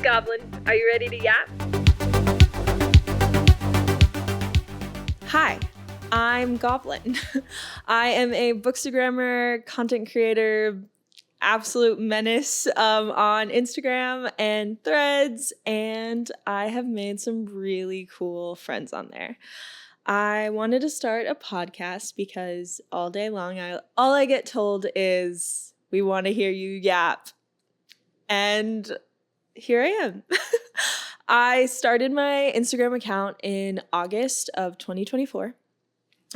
Goblin. Are you ready to yap? Hi, I'm Goblin. I am a bookstagrammer, content creator, absolute menace on Instagram and Threads, and I have made some really cool friends on there. I wanted to start a podcast because all day long, all I get told is, we want to hear you yap. And here I am. I started my Instagram account in August of 2024.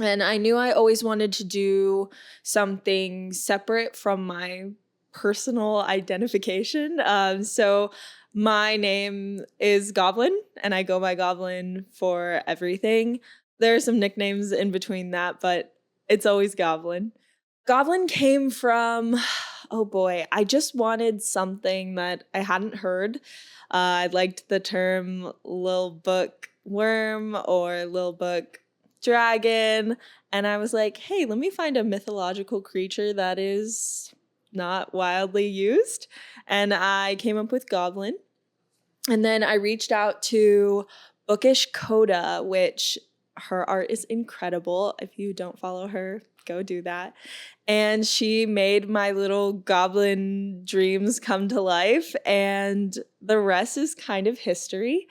And I knew I always wanted to do something separate from my personal identification. So my name is Goblin, and I go by Goblin for everything. There are some nicknames in between that, but it's always Goblin. Goblin came from, oh boy, I just wanted something that I hadn't heard. I liked the term Lilbookworm or Lilbookdragon, and I was like, hey, let me find a mythological creature that is not wildly used. And I came up with Goblin. And then I reached out to Bookish, which her art is incredible. If you don't follow her, go do that. And she made my little goblin dreams come to life, and the rest is kind of history.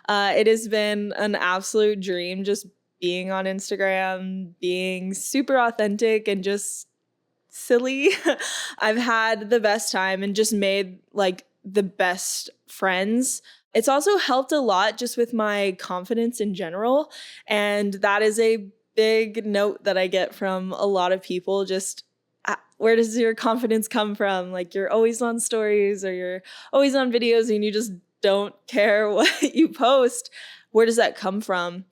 It has been an absolute dream just being on Instagram, being super authentic and just silly. I've had the best time and just made like the best friends. It's also helped a lot just with my confidence in general. And that is a big note that I get from a lot of people. Just where does your confidence come from? Like, you're always on stories or you're always on videos and you just don't care what you post. Where does that come from?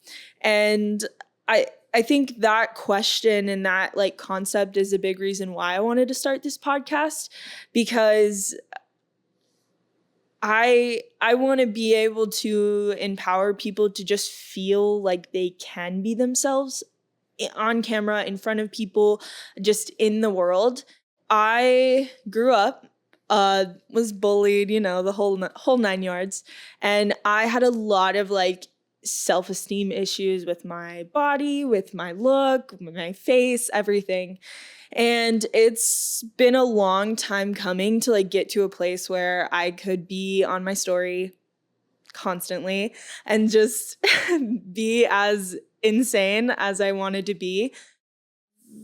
And I think that question and that like concept is a big reason why I wanted to start this podcast, because I want to be able to empower people to just feel like they can be themselves on camera, in front of people, just in the world. I grew up, was bullied, the whole 9 yards. And I had a lot of like self-esteem issues with my body, with my look, with my face, everything. And it's been a long time coming to like get to a place where I could be on my story constantly and just be as insane as I wanted to be.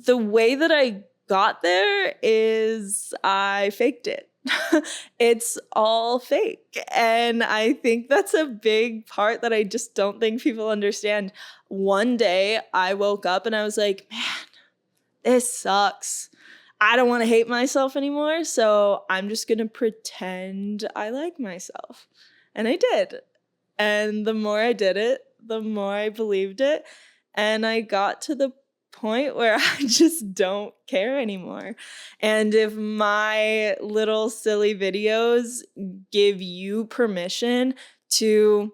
The way that I got there is I faked it. It's all fake. And I think that's a big part that I just don't think people understand. One day I woke up and I was like, man, this sucks. I don't want to hate myself anymore. So I'm just going to pretend I like myself. And I did. And the more I did it, the more I believed it. And I got to the point where I just don't care anymore. And if my little silly videos give you permission to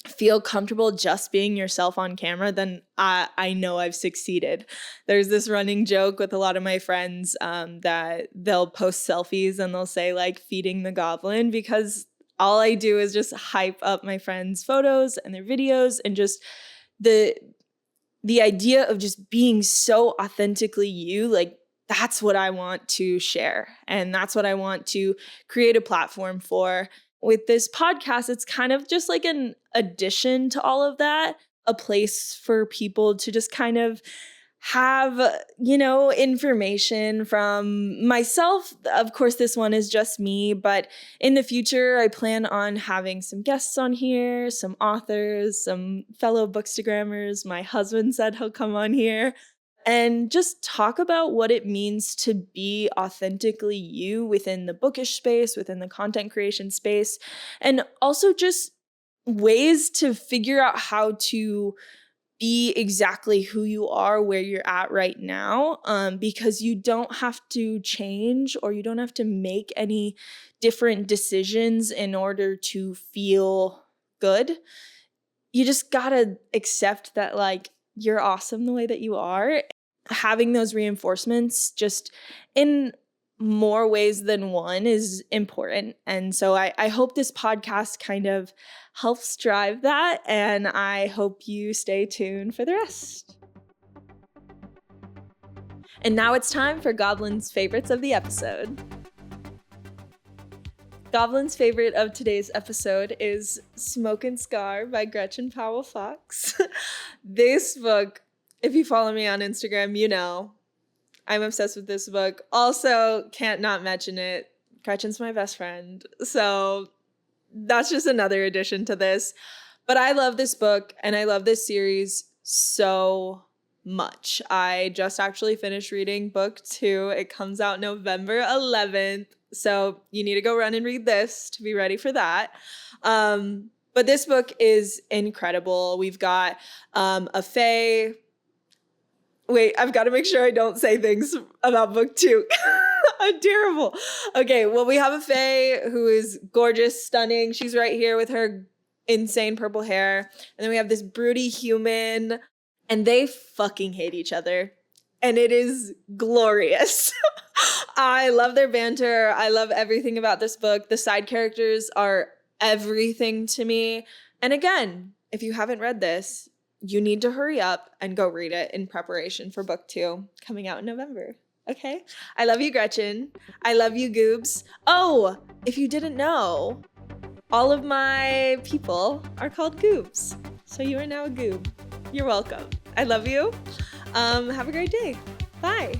feel comfortable just being yourself on camera, then I know I've succeeded. There's this running joke with a lot of my friends that they'll post selfies and they'll say like feeding the goblin, because all I do is just hype up my friends' photos and their videos, and just the idea of just being so authentically you, like that's what I want to share. And that's what I want to create a platform for. With this podcast, it's kind of just like an addition to all of that, a place for people to just kind of have, information from myself. Of course, this one is just me, but in the future, I plan on having some guests on here, some authors, some fellow bookstagrammers. My husband said he'll come on here and just talk about what it means to be authentically you within the bookish space, within the content creation space, and also just ways to figure out how to be exactly who you are where you're at right now, because you don't have to change or you don't have to make any different decisions in order to feel good. You just gotta accept that like you're awesome the way that you are. Having those reinforcements just in more ways than one is important. And so I hope this podcast kind of helps drive that, and I hope you stay tuned for the rest. And now it's time for Goblin's favorites of the episode. Goblin's favorite of today's episode is Smoke and Scar by Gretchen Powell Fox. This book, if you follow me on Instagram, you know I'm obsessed with this book. Also, can't not mention it. Gretchen's my best friend. So that's just another addition to this. But I love this book and I love this series so much. I just actually finished reading book 2. It comes out November 11th. So you need to go run and read this to be ready for that. But this book is incredible. We've got a fae. Wait, I've got to make sure I don't say things about book 2. I'm terrible. Okay, well, we have a fae who is gorgeous, stunning. She's right here with her insane purple hair. And then we have this broody human, and they fucking hate each other. And it is glorious. I love their banter. I love everything about this book. The side characters are everything to me. And again, if you haven't read this, you need to hurry up and go read it in preparation for book 2 coming out in November. Okay? I love you, Gretchen. I love you, Goobs. Oh, if you didn't know, all of my people are called Goobs. So you are now a Goob. You're welcome. I love you. Have a great day. Bye.